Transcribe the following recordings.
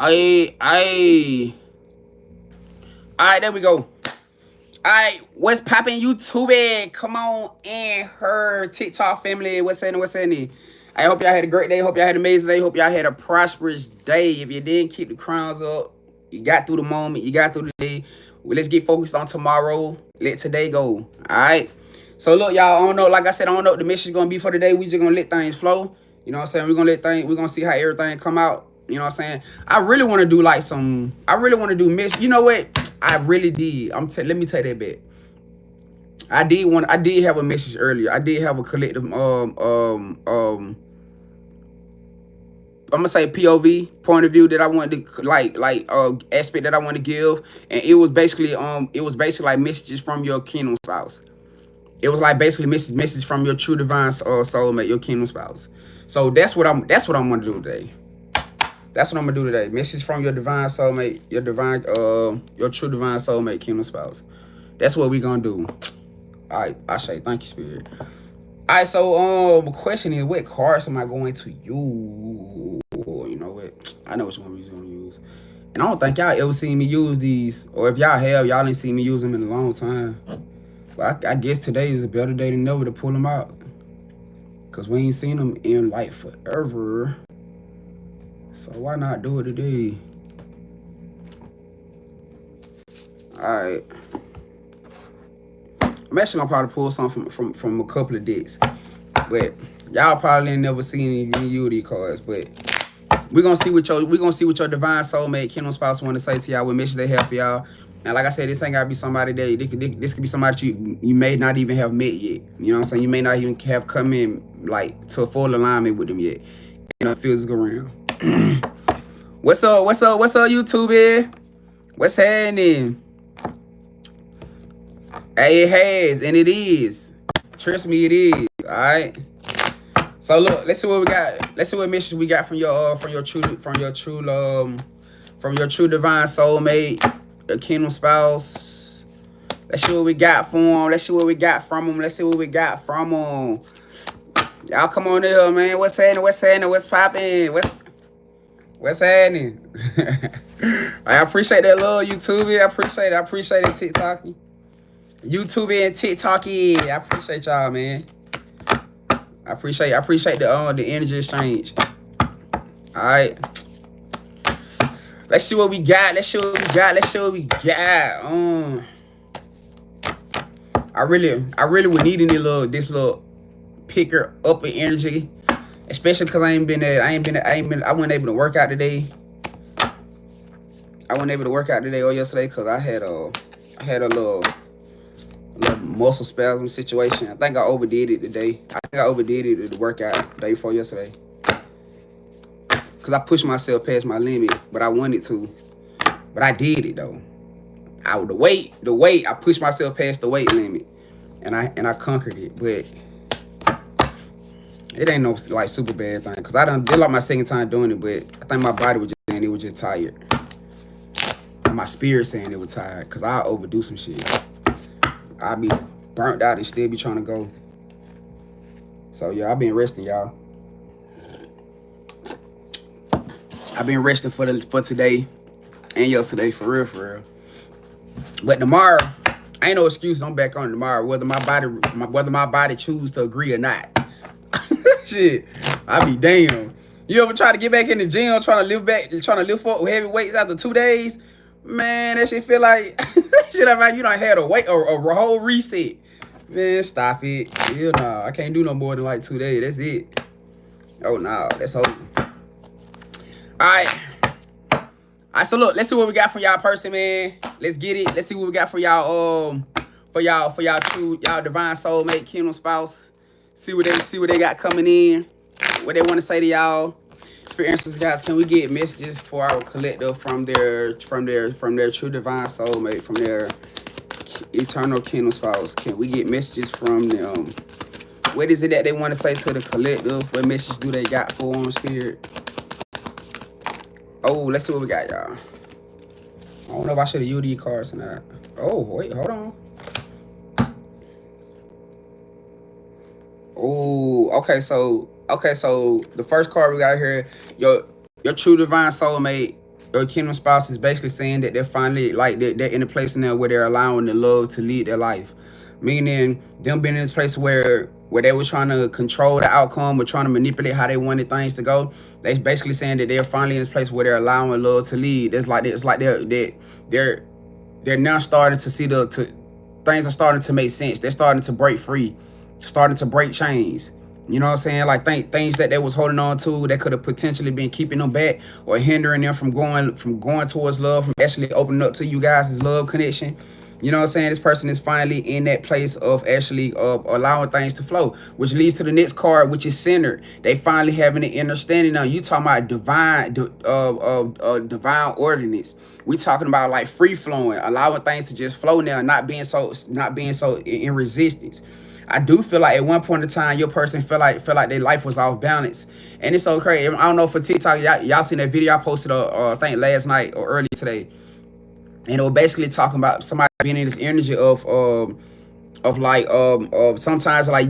All right, there we go. All right, what's poppin' YouTube? Come on in, her TikTok family. What's happening? What's happening? I hope y'all had a great day. Hope y'all had an amazing day. Hope y'all had a prosperous day. If you didn't, keep the crowns up. You got through the moment. You got through the day. Well, let's get focused on tomorrow. Let today go. All right. So look, y'all. I don't know. Like I said, I don't know what the mission is gonna be for today. We just gonna let things flow. You know what I'm saying? We're gonna see how everything come out. You know what I'm saying? I really want to do like some. I really want to do mission. You know what? I really did. Let me take that back. I did have a message earlier. I did have a collective I'm gonna say POV, point of view, that I wanted to aspect that I want to give, and it was basically like messages from your kingdom spouse. It was like basically message from your true divine soulmate, your kingdom spouse. So that's what I'm gonna do today. That's what I'm gonna do today. Message from your divine soulmate, your true divine soulmate, kingdom spouse. That's what we gonna do. All right, I say thank you, Spirit. All right, so the question is, what cards am I going to use? You know what? I know which one we're gonna use, and I don't think y'all ever seen me use these, or if y'all have, y'all ain't seen me use them in a long time. But I guess today is a better day than ever to pull them out, cause we ain't seen them in like forever. So why not do it today? All right. I'm actually gonna probably pull something from a couple of decks, but y'all probably ain't never seen any of these cards. But we're gonna see what your divine soulmate, kingdom spouse, want to say to y'all. What mission they have for y'all. And like I said, this ain't gotta be somebody that this could be somebody you may not even have met yet. You know what I'm saying? You may not even have come in like to a full alignment with them yet. You know, physical realm. What's up, YouTube? What's happening? Hey, it has, and it is. Trust me, it is. All right. So look, let's see what we got. Let's see what message we got from your true divine soulmate, your kingdom spouse. Let's see what we got for them. Let's see what we got from them. Y'all come on in here, man. What's happening? What's popping? What's happening? I appreciate that love, YouTube. I appreciate it, TikTok. YouTube and TikTok. I appreciate y'all, man. I appreciate the energy exchange. All right. Let's see what we got. I really was needing this little picker up in energy, especially because I wasn't able to work out today. Or yesterday because I had a little muscle spasm situation. I think I overdid it today. I think I overdid it at the workout the day before yesterday. Because I pushed myself past my limit, but I wanted to. But I did it though. The weight, I pushed myself past the weight limit. And I conquered it. But it ain't no like super bad thing. Because I done did like my second time doing it, but I think my body was just saying it was just tired. And my spirit saying it was tired. Because I overdo some shit. I be burnt out and still be trying to go. So yeah, I've been resting, y'all. I've been resting for today and yesterday, for real. But tomorrow, ain't no excuse. I'm back on tomorrow, whether my body choose to agree or not. Shit, I be damn. You ever try to get back in the gym, trying to lift up heavy weights after 2 days? Man, that shit feel like like you done had a whole reset. Man, stop it. Hell no, I can't do no more than like 2 days. That's it. Oh no, that's over. Alright, so look, let's see what we got for y'all person, man. Let's get it. Let's see what we got for y'all y'all divine soulmate, kingdom spouse. See what they got coming in. What they want to say to y'all. Experiences, guys. Can we get messages for our collective from their true divine soulmate, from their eternal kingdom spouse? Can we get messages from them? What is it that they want to say to the collective? What message do they got for them, Spirit? Oh, let's see what we got, y'all. I don't know if I should have used these cards or not. Oh, wait, hold on. Oh, okay, so the first card we got here, your true divine soulmate, kingdom spouse is basically saying that they're finally like they're in a place now where they're allowing the love to lead their life, meaning them being in this place where they were trying to control the outcome or trying to manipulate how they wanted things to go. They basically saying that they're finally in this place where they're allowing love to lead. It's like they're now starting to see things are starting to make sense. They're starting to break free, starting to break chains. You know what I'm saying? Like things that they was holding on to that could have potentially been keeping them back or hindering them from going towards love, from actually opening up to you guys' love connection. You know what I'm saying? This person is finally in that place of actually allowing things to flow, which leads to the next card, which is centered. They finally having an understanding now. You talking about divine ordinance. We talking about like free flowing, allowing things to just flow now, not being so in resistance. I do feel like at one point in time, your person felt like their life was off balance, and it's so crazy. I don't know for TikTok, y'all seen that video I posted, I think last night or earlier today, and it was basically talking about somebody being in this energy of like sometimes like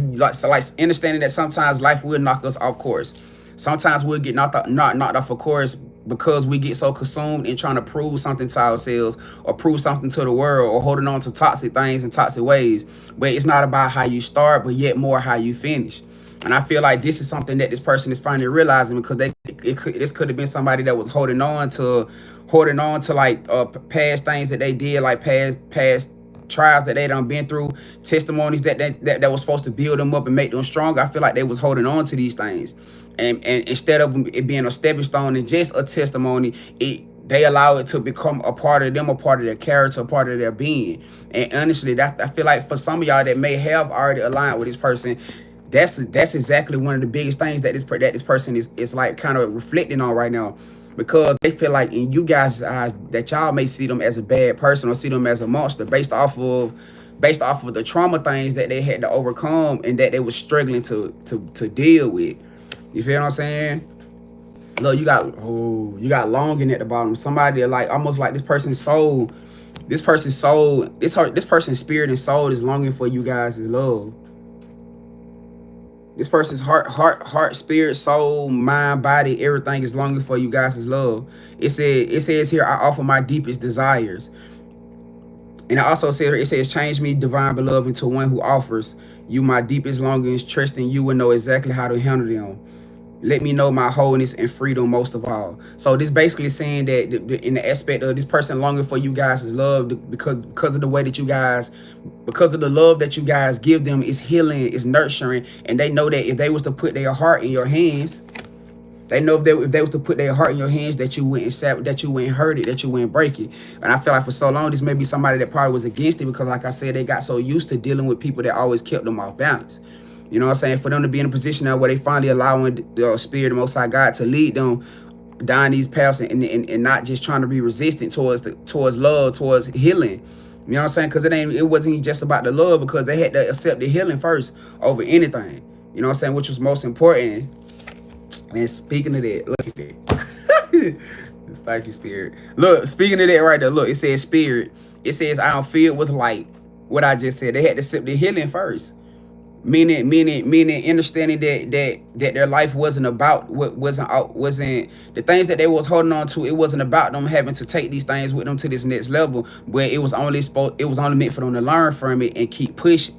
understanding that sometimes life will knock us off course. Sometimes we'll get knocked off of course because we get so consumed in trying to prove something to ourselves or prove something to the world or holding on to toxic things and toxic ways. But it's not about how you start, but yet more how you finish. And I feel like this is something that this person is finally realizing, because this could have been somebody that was holding on to like past things that they did, like past trials that they done been through, testimonies that was supposed to build them up and make them stronger. I feel like they was holding on to these things, and instead of it being a stepping stone and just a testimony, they allow it to become a part of them, a part of their character, a part of their being. And honestly, I feel like for some of y'all that may have already aligned with this person, that's exactly one of the biggest things that this person is like kind of reflecting on right now, because they feel like in you guys' eyes that y'all may see them as a bad person or see them as a monster based off of the trauma things that they had to overcome and that they were struggling to deal with. You feel what I'm saying? Look, you got longing at the bottom. Somebody like almost like this person's soul, this person's spirit and soul is longing for you guys' love. This person's heart, spirit, soul, mind, body, everything is longing for you guys' love. It says here, I offer my deepest desires. And it says, change me, divine beloved, into one who offers you my deepest longings, trusting you will know exactly how to handle them. Let me know my wholeness and freedom most of all. So this basically saying that in the aspect of this person longing for you guys' love, because of the way that you guys, because of the love that you guys give them is healing, is nurturing, and they know that if they was to put their heart in your hands, they know if they was to put their heart in your hands, that you wouldn't hurt it, that you wouldn't break it. And I feel like for so long, this may be somebody that probably was against it, because like I said, they got so used to dealing with people that always kept them off balance. You know what I'm saying? For them to be in a position now where they finally allowing the spirit of the Most High God to lead them down these paths and not just trying to be resistant towards love, towards healing. You know what I'm saying? Because it wasn't just about the love, because they had to accept the healing first over anything. You know what I'm saying? Which was most important. And speaking of that, look at that. Thank you, Spirit. Look, speaking of that right there, look, it says Spirit. It says, I am filled with light. What I just said, they had to accept the healing first. Meaning understanding that their life wasn't the things that they was holding on to. It wasn't about them having to take these things with them to this next level, but it was only meant for them to learn from it and keep pushing.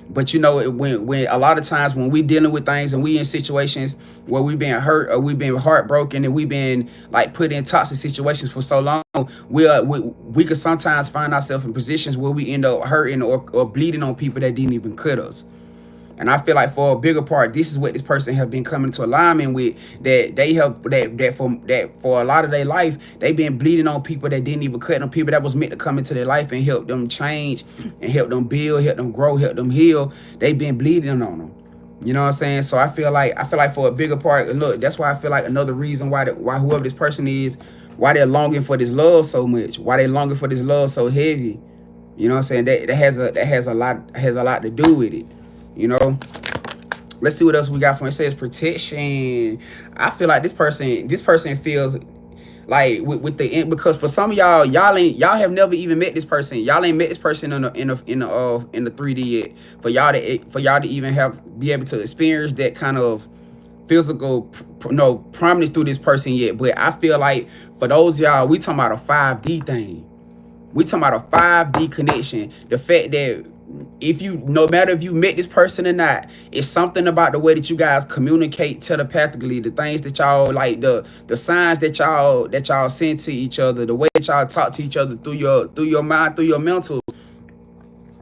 But you know, when a lot of times when we dealing with things and we in situations where we've been hurt or we've been heartbroken and we've been like put in toxic situations for so long, we could sometimes find ourselves in positions where we end up hurting or bleeding on people that didn't even cut us. And I feel like for a bigger part, this is what this person have been coming to alignment with, that they have that for a lot of their life, they've been bleeding on people that didn't even cut them, people that was meant to come into their life and help them change and help them build, help them grow, help them heal. They've been bleeding on them. You know what I'm saying? So I feel like for a bigger part, look, that's why I feel like another reason why whoever this person is, why they're longing for this love so much, why they're longing for this love so heavy. You know what I'm saying? That has a lot to do with it. You know, let's see what else we got from it. It says protection. I feel like this person feels like with the end, because for some of y'all have never even met this person. Y'all ain't met this person in the 3D yet. For y'all to even be able to experience that kind of physical prominence through this person yet. But I feel like for those y'all, we talking about a 5D thing. We talking about a 5D connection. The fact that no matter if you met this person or not, it's something about the way that you guys communicate telepathically, the things that y'all like, the signs that y'all send to each other, the way that y'all talk to each other through your mind, through your mental.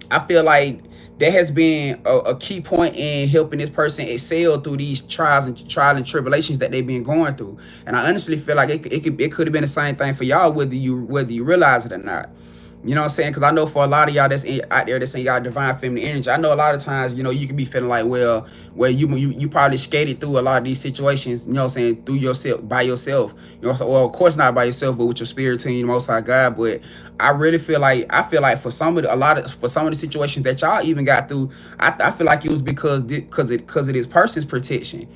I feel like that has been a key point in helping this person excel through these trials and tribulations that they've been going through. And I honestly feel like it could have been the same thing for y'all, whether you realize it or not. You know what I'm saying? Because I know for a lot of y'all that's out there that's in y'all divine feminine energy, I know a lot of times, you can be feeling like, well, you probably skated through a lot of these situations, you know what I'm saying, through yourself, by yourself. So, well, of course not by yourself, but with your spirit team, Most High God. But I really feel like, for some of the situations that y'all even got through, I feel like it was because of this person's protection.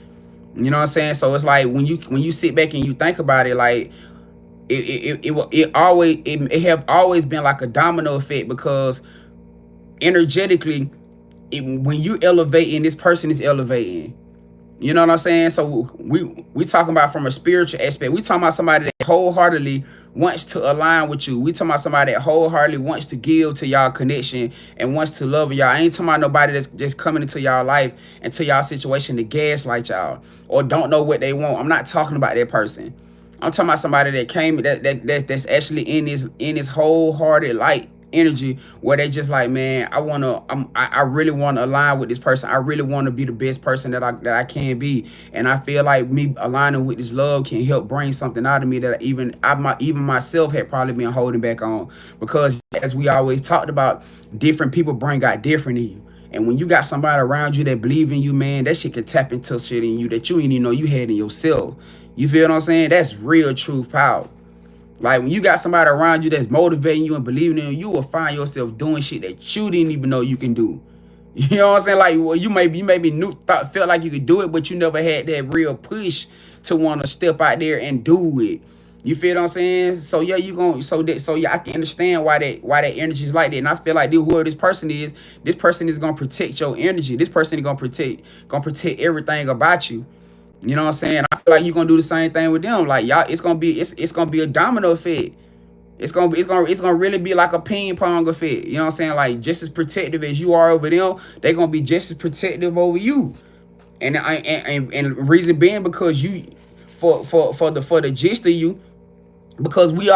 You know what I'm saying? So it's like when you sit back and you think about it, like, it have always been like a domino effect, because energetically, when you elevating, this person is elevating. You know what I'm saying? So we talking about from a spiritual aspect. We talking about somebody that wholeheartedly wants to align with you. We talking about somebody that wholeheartedly wants to give to y'all connection and wants to love y'all. I ain't talking about nobody that's just coming into y'all life, into y'all situation to gaslight y'all or don't know what they want. I'm not talking about that person. I'm talking about somebody that came that's actually in this wholehearted light energy, where they just like, man, I really want to align with this person. I really want to be the best person that I can be. And I feel like me aligning with this love can help bring something out of me that even myself had probably been holding back on. Because as we always talked about, different people bring out different in you. And when you got somebody around you that believe in you, man, that shit can tap into shit in you that you didn't even know you had in yourself. You feel what I'm saying? That's real truth power. Like when you got somebody around you that's motivating you and believing in you, you will find yourself doing shit that you didn't even know you can do. You know what I'm saying? Like, well, you maybe felt like you could do it, but you never had that real push to want to step out there and do it. You feel what I'm saying? So yeah, I can understand why that energy is like that. And I feel like whoever this person is gonna protect your energy. This person is gonna protect everything about you. You know what I'm saying? I feel like you're gonna do the same thing with them. Like y'all, it's gonna be a domino effect. It's gonna really be like a ping pong effect. You know what I'm saying? Like just as protective as you are over them, they're gonna be just as protective over you. And reason being because you for the gist of you, because we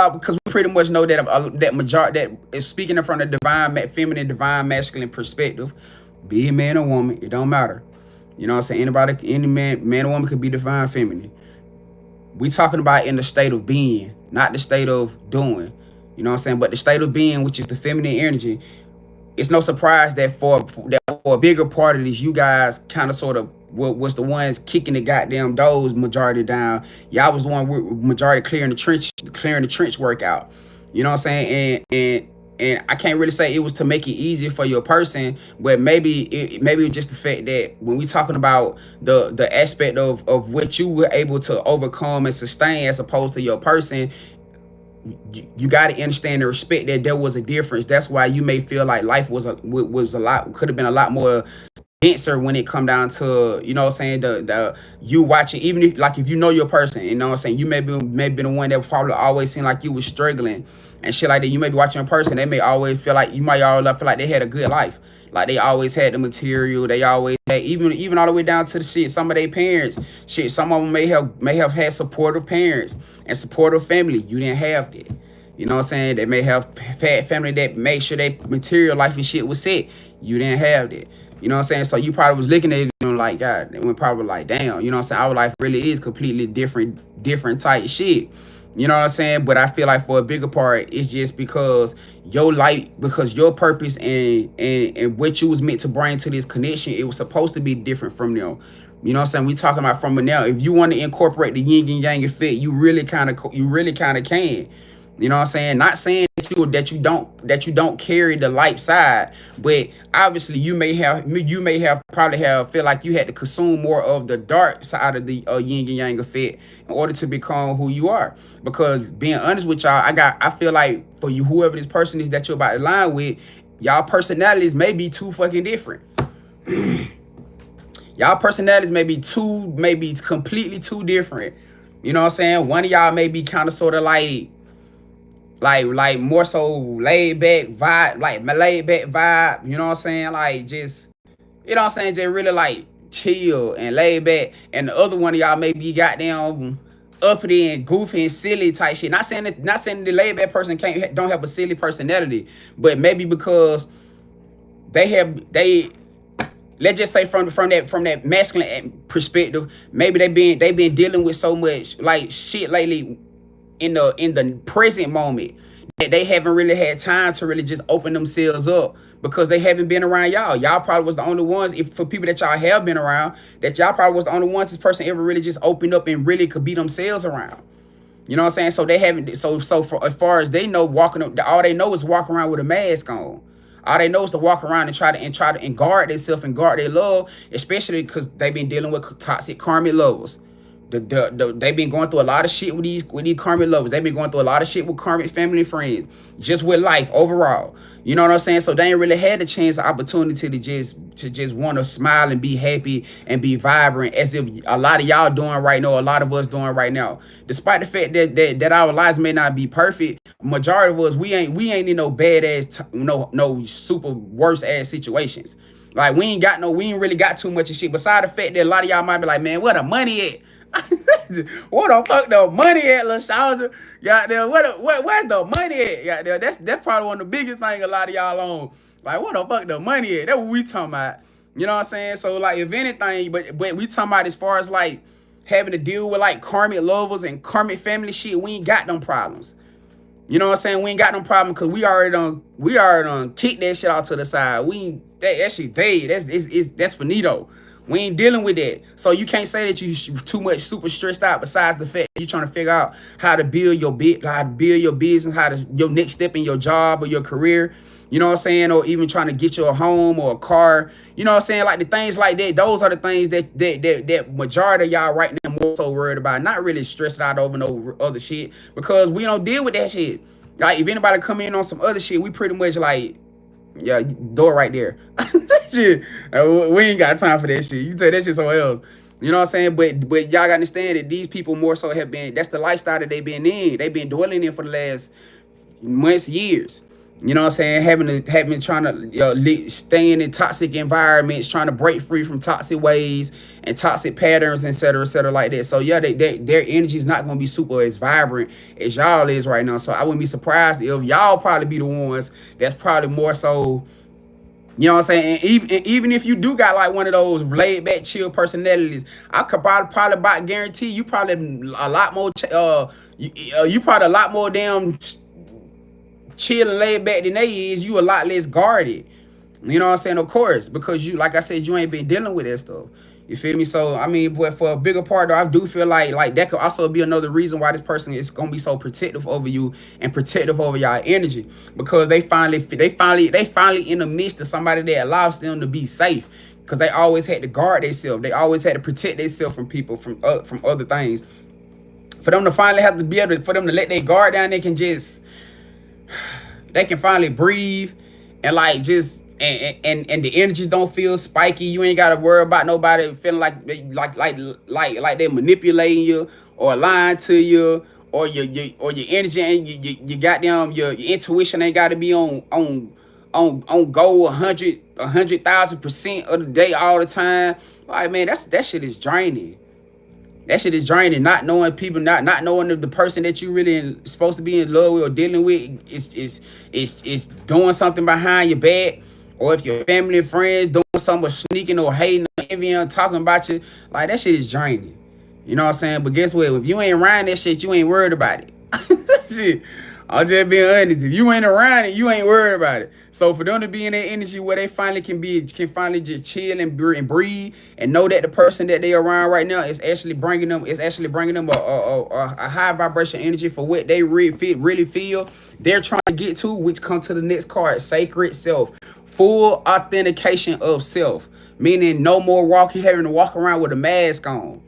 pretty much know that that majority that is speaking from the divine feminine, divine masculine perspective, be it man or woman, it don't matter. You know what I'm saying? Any man or woman could be divine feminine. We talking about in the state of being, not the state of doing. You know what I'm saying? But the state of being, which is the feminine energy, it's no surprise that for a bigger part of this, you guys kind of sort of was the ones kicking the goddamn doors majority down. Y'all was the one majority clearing the trench work out. You know what I'm saying? And I can't really say it was to make it easier for your person, but maybe it was just the fact that when we talking about the aspect of what you were able to overcome and sustain as opposed to your person, you got to understand and respect that there was a difference. That's why you may feel like life could have been a lot more denser when it come down to, you know what I'm saying, the you watching, even if you know your person, you know what I'm saying, you may be the one that probably always seemed like you was struggling and shit like that. You may be watching a person, they may always feel like they had a good life. Like they always had the material, they always had, even all the way down to the shit, some of their parents, some of them may have had supportive parents and supportive family. You didn't have that. You know what I'm saying? They may have had family that made sure their material life and shit was set. You didn't have that. You know what I'm saying? So you probably was looking at it like, God, and we're probably like, damn, you know what I'm saying? Our life really is completely different type shit. You know what I'm saying? But I feel like for a bigger part, it's just because your purpose and what you was meant to bring to this connection, it was supposed to be different from them. You know what I'm saying? We talking about from now. If you want to incorporate the yin and yang effect, you really kind of can. You know what I'm saying? Not saying that you don't carry the light side, but obviously you may have feel like you had to consume more of the dark side of the yin and yang effect in order to become who you are. Because being honest with y'all, I feel like for you, whoever this person is that you're about to line with, y'all personalities may be too fucking different. Y'all personalities may be completely two different. You know what I'm saying? One of y'all may be kind of sort of like more so laid back vibe, like my laid back vibe. You know what I'm saying? Like just, you know what I'm saying? Just really like chill and laid back. And the other one of y'all may be goddamn uppity and goofy and silly type shit. Not saying the laid back person don't have a silly personality, but maybe because they let's just say from that masculine perspective, maybe they been dealing with so much like shit lately in the present moment that they haven't really had time to really just open themselves up because they haven't been around y'all. Y'all probably was the only ones, if for people that y'all have been around, that y'all probably was the only ones this person ever really just opened up and really could be themselves around. You know what I'm saying? So they haven't. So for as far as they know, all they know is walk around with a mask on. All they know is to walk around and try to guard themselves and guard their love, especially because they've been dealing with toxic karmic lovers. They've been going through a lot of shit with these karmic lovers. They've been going through a lot of shit with karmic family and friends, just with life overall. You know what I'm saying? So they ain't really had the chance or opportunity to just want to smile and be happy and be vibrant as if a lot of y'all doing right now, a lot of us doing right now. Despite the fact that our lives may not be perfect, majority of us we ain't in no badass no super worse ass situations. Like we ain't really got too much of shit. Besides the fact that a lot of y'all might be like, man, where the money at? What the fuck the money at, little soldier? Goddamn, where's the money at? Goddamn, that's probably one of the biggest things a lot of y'all on. Like, what the fuck the money at? That's what we talking about. You know what I'm saying? So like, if anything, but we talking about as far as like having to deal with like karmic lovers and karmic family shit, we ain't got them problems. You know what I'm saying? We ain't got no problem because we already done kick that shit out to the side. We ain't that shit dead. That's finito. We ain't dealing with that. So you can't say that you too much super stressed out, besides the fact you trying to figure out how to build your business, your next step in your job or your career. You know what I'm saying? Or even trying to get you a home or a car. You know what I'm saying? Like the things like that, those are the things that majority of y'all right now more so worried about. Not really stressed out over no other shit, because we don't deal with that shit. Like if anybody come in on some other shit, we pretty much like, yeah, door right there. Shit, we ain't got time for that shit. You take that shit somewhere else. You know what I'm saying? But y'all gotta understand that these people more so have been, that's the lifestyle that they've been in. They've been dwelling in for the last months, years. You know what I'm saying? Having trying to staying in toxic environments, trying to break free from toxic ways and toxic patterns, et cetera, like that. So yeah, their energy is not gonna be super as vibrant as y'all is right now. So I wouldn't be surprised if y'all probably be the ones that's probably more so. You know what I'm saying? And even if you do got like one of those laid back, chill personalities, I could probably about guarantee you probably a lot more. You probably a lot more damn chill and laid back than they is. You a lot less guarded. You know what I'm saying? Of course, because you, like I said, you ain't been dealing with that stuff. You feel me? So I mean, but for a bigger part though, I do feel like that could also be another reason why this person is gonna be so protective over you and protective over y'all energy, because they finally in the midst of somebody that allows them to be safe, because they always had to guard themselves. They always had to protect themselves from people, from other things. For them to finally have to be able to, for them to let their guard down, they can finally breathe and like just. And the energies don't feel spiky. You ain't gotta worry about nobody feeling like they're manipulating you or lying to you, or your energy and you goddamn your intuition ain't gotta be on go 100,000% of the day all the time. Like man, that shit is draining. That shit is draining. Not knowing people, not knowing if the person that you really supposed to be in love with or dealing with is doing something behind your back. Or if your family and friends doing something, sneaking or hating or envying, talking about you, like that shit is draining. You know what I'm saying? But guess what? If you ain't around that shit, you ain't worried about it. Shit. I'm just being honest. If you ain't around it, you ain't worried about it. So for them to be in that energy where they finally can finally just chill and breathe and know that the person that they around right now is actually bringing them a high vibration energy for what they really feel they're trying to get to, which comes to the next card, sacred self. Full authentication of self, meaning no more having to walk around with a mask on.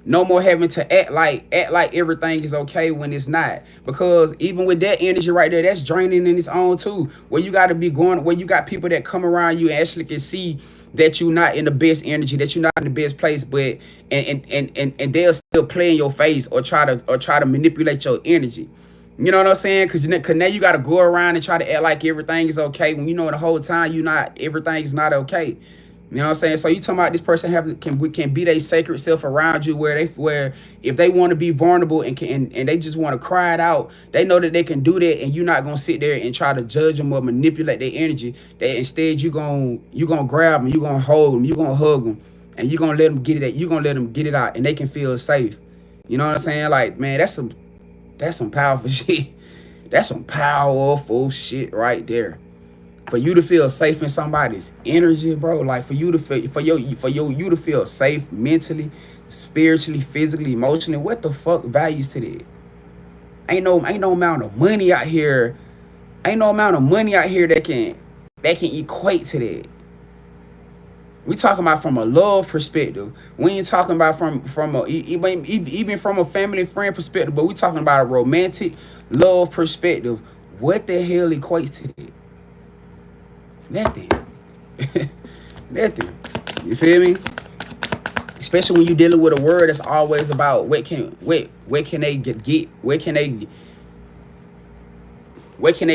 No more having to act like everything is okay when it's not. Because even with that energy right there, that's draining in its own too. Where you got to be going, where you got people that come around you and actually can see that you're not in the best energy, that you're not in the best place, but and they'll still play in your face or try to manipulate your energy. You know what I'm saying? Cause now you gotta go around and try to act like everything is okay when you know the whole time everything is not okay. You know what I'm saying? So you talking about this person can be their sacred self around you, where if they want to be vulnerable and they just want to cry it out, they know that they can do that, and you're not gonna sit there and try to judge them or manipulate their energy. That instead you gonna grab them, you gonna hold them, you gonna hug them, and you gonna let them get it. You gonna let them get it out, and they can feel safe. You know what I'm saying? Like, man, that's some powerful shit. That's some powerful shit right there. For you to feel safe in somebody's energy, bro. Like for you to feel you to feel safe mentally, spiritually, physically, emotionally. What the fuck values to that? Ain't no amount of money out here. Ain't no amount of money out here that can equate to that. We talking about from a love perspective. We ain't talking about even from a family friend perspective, but we talking about a romantic love perspective. What the hell equates to that? Nothing. Nothing. You feel me? Especially when you dealing with a word that's always about what can they get, what can they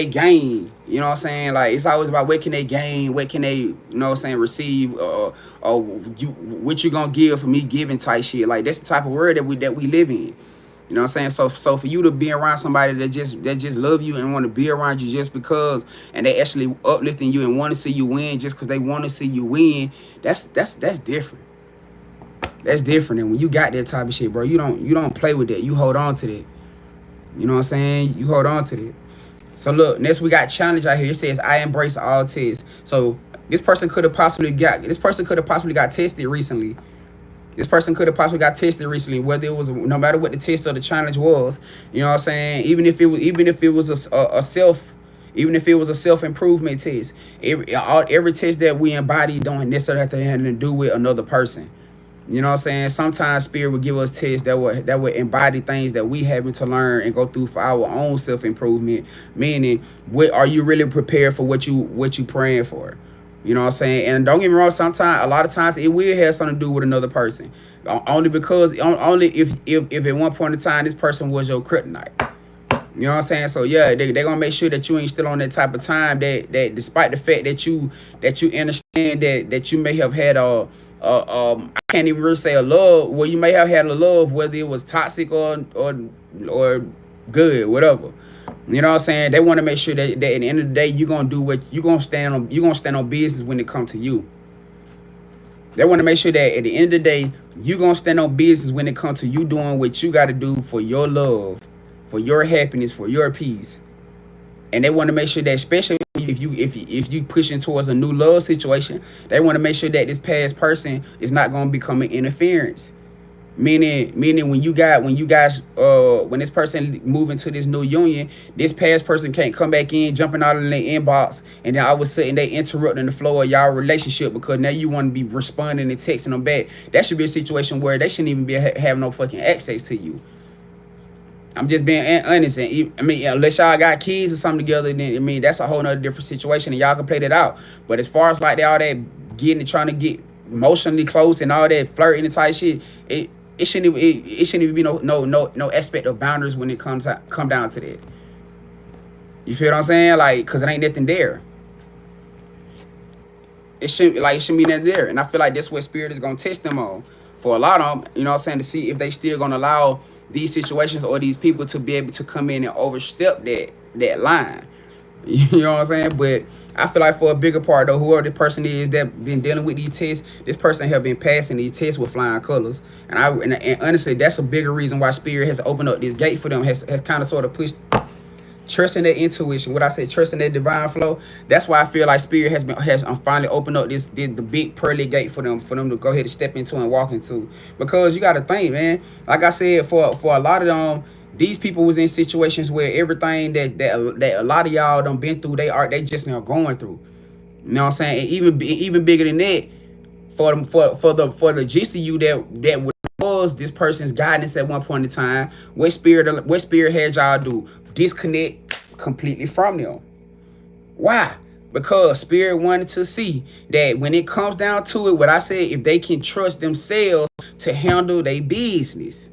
gain? You know what I'm saying? Like, it's always about what can they gain, what can they, you know what I'm saying, receive, or what you gonna give for me giving type shit. Like, that's the type of word that we live in. You know what I'm saying? So for you to be around somebody that just love you and want to be around you just because, and they actually uplifting you and want to see you win just because they want to see you win, that's different. That's different. And when you got that type of shit, bro, you don't play with that. You hold on to that. You know what I'm saying? You hold on to that. So look, next we got challenge out here. It says I embrace all tests. So this person could have possibly got tested recently. This person could have possibly got tested recently, whether it was no matter what the test or the challenge was. You know what I'm saying? Even if it was a self improvement test. Every test that we embody don't necessarily have to do with another person. You know what I'm saying? Sometimes spirit will give us tests that would embody things that we having to learn and go through for our own self improvement. Meaning, what are you really prepared for what you praying for? You know what I'm saying? And don't get me wrong, a lot of times it will have something to do with another person. Only if at one point in time this person was your kryptonite. You know what I'm saying? So yeah, they're gonna make sure that you ain't still on that type of time that despite the fact that you understand that you may have had I can't even really say a love. Well, you may have had a love, whether it was toxic or good, whatever. You know what I'm saying? They want to make sure that at the end of the day, you're gonna do what you're gonna stand on business when it comes to you. They want to make sure that at the end of the day, you're gonna stand on business when it comes to you doing what you gotta do for your love, for your happiness, for your peace. And they want to make sure that, especially if you pushing towards a new love situation, they want to make sure that this past person is not going to become an interference. Meaning when this person move into this new union, this past person can't come back in, jumping out of the inbox, and then all of a sudden they interrupting the flow of y'all relationship because now you want to be responding and texting them back. That should be a situation where they shouldn't even be have no fucking access to you. I'm just being honest, and unless y'all got kids or something together, then that's a whole nother different situation, and y'all can play that out. But as far as like all that trying to get emotionally close and all that flirting and type shit, it shouldn't even be no aspect of boundaries when it come down to that. You feel what I'm saying? Like, cause it ain't nothing there. It shouldn't be nothing there, and I feel like that's what spirit is gonna test them on. For a lot of them, you know what I'm saying, to see if they still gonna allow these situations or these people to be able to come in and overstep that line. You know what I'm saying? But I feel like for a bigger part though, whoever the person is that been dealing with these tests, this person have been passing these tests with flying colors. And honestly, that's a bigger reason why spirit has opened up this gate for them, has kind of sort of pushed trusting their intuition. What I said, trusting their divine flow. That's why I feel like spirit has finally opened up the big pearly gate for them to go ahead and step into and walk into. Because you got to think, man. Like I said, for a lot of them, these people was in situations where everything that a lot of y'all done been through, they just now going through. You know what I'm saying? And even bigger than that, for the gist of you that was this person's guidance at one point in time. What spirit had y'all do? Disconnect completely from them. Why? Because spirit wanted to see that when it comes down to it, what I said, if they can trust themselves to handle their business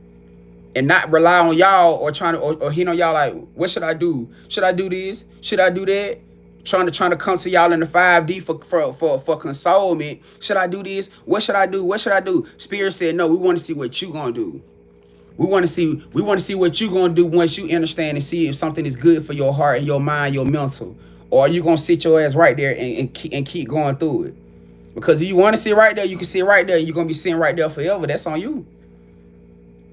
and not rely on y'all or trying to or hit on y'all like, what should I do? Should I do this? Should I do that? Trying to come to y'all in the 5D for consolement. Should I do this? What should I do? What should I do? Spirit said, no, we want to see what you gonna do. We want to see what you gonna do once you understand and see if something is good for your heart and your mind, your mental. Or are you gonna sit your ass right there and keep going through it? Because if you want to sit right there, you can sit right there. You're gonna be sitting right there forever. That's on you.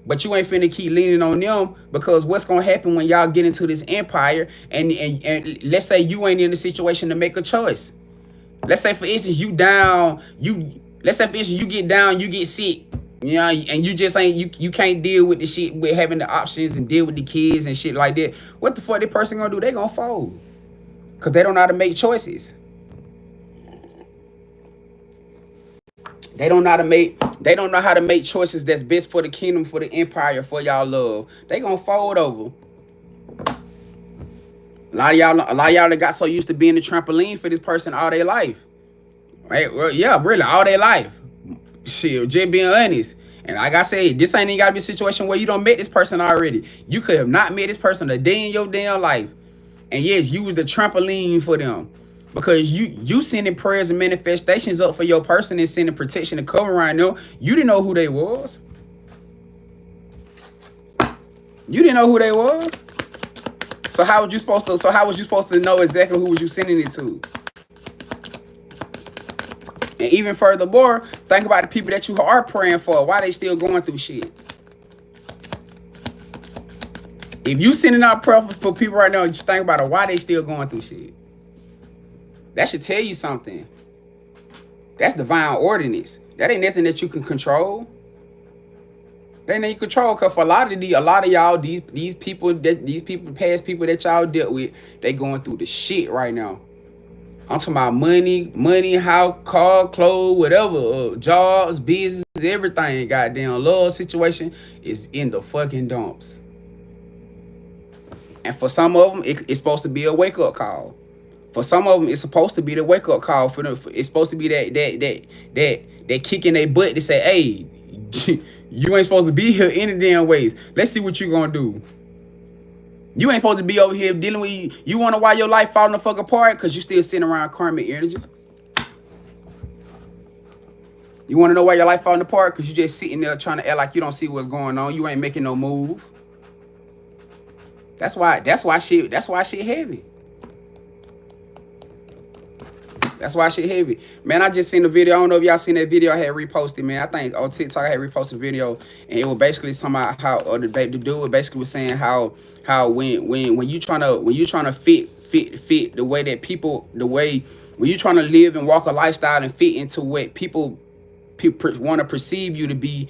But you ain't finna keep leaning on them, because what's gonna happen when y'all get into this empire and let's say you ain't in the situation to make a choice. Let's say for instance you get down, you get sick, you know, and you just ain't you can't deal with the shit with having the options and deal with the kids and shit like that. What the fuck that person gonna do? They gonna fold. Cause they don't know how to make choices. They don't know how to make choices that's best for the kingdom, for the empire, for y'all love. They gonna fold over. A lot of y'all that got so used to being the trampoline for this person all their life. Right? Well, yeah, really, all their life. Shit, just being honest. And like I said, this ain't even gotta be a situation where you don't met this person already. You could have not met this person a day in your damn life. And yes, you was the trampoline for them. Because you sending prayers and manifestations up for your person and sending protection and cover around them. You didn't know who they was. You didn't know who they was. So how was you supposed to know exactly who was you sending it to? And even furthermore, think about the people that you are praying for. Why they still going through shit? If you sending out prayer for people right now, just think about it. Why they still going through shit? That should tell you something. That's divine ordinance. That ain't nothing that you can control. That ain't nothing you control. Cause for a lot of y'all, these people, past people that y'all dealt with, they going through the shit right now. I'm talking about money, house, car, clothes, whatever, jobs, business, everything. Goddamn, love situation is in the fucking dumps. And for some of them, it's supposed to be a wake up call. For some of them, it's supposed to be the wake up call. For them, it's supposed to be that kick in their butt to say, "Hey, you ain't supposed to be here any damn ways. Let's see what you gonna do. You ain't supposed to be over here dealing with you. You wonder why your life falling the fuck apart? Because you still sitting around karmic energy. You want to know why your life falling apart? Because you just sitting there trying to act like you don't see what's going on. You ain't making no move. That's why shit heavy. That's why shit heavy. Man, I just seen the video. I don't know if y'all seen that video I had reposted, man. I think on TikTok I had reposted a video, and it was basically talking about how the dude basically was saying how when you trying to fit the way that people, when you trying to live and walk a lifestyle and fit into what people want to perceive you to be,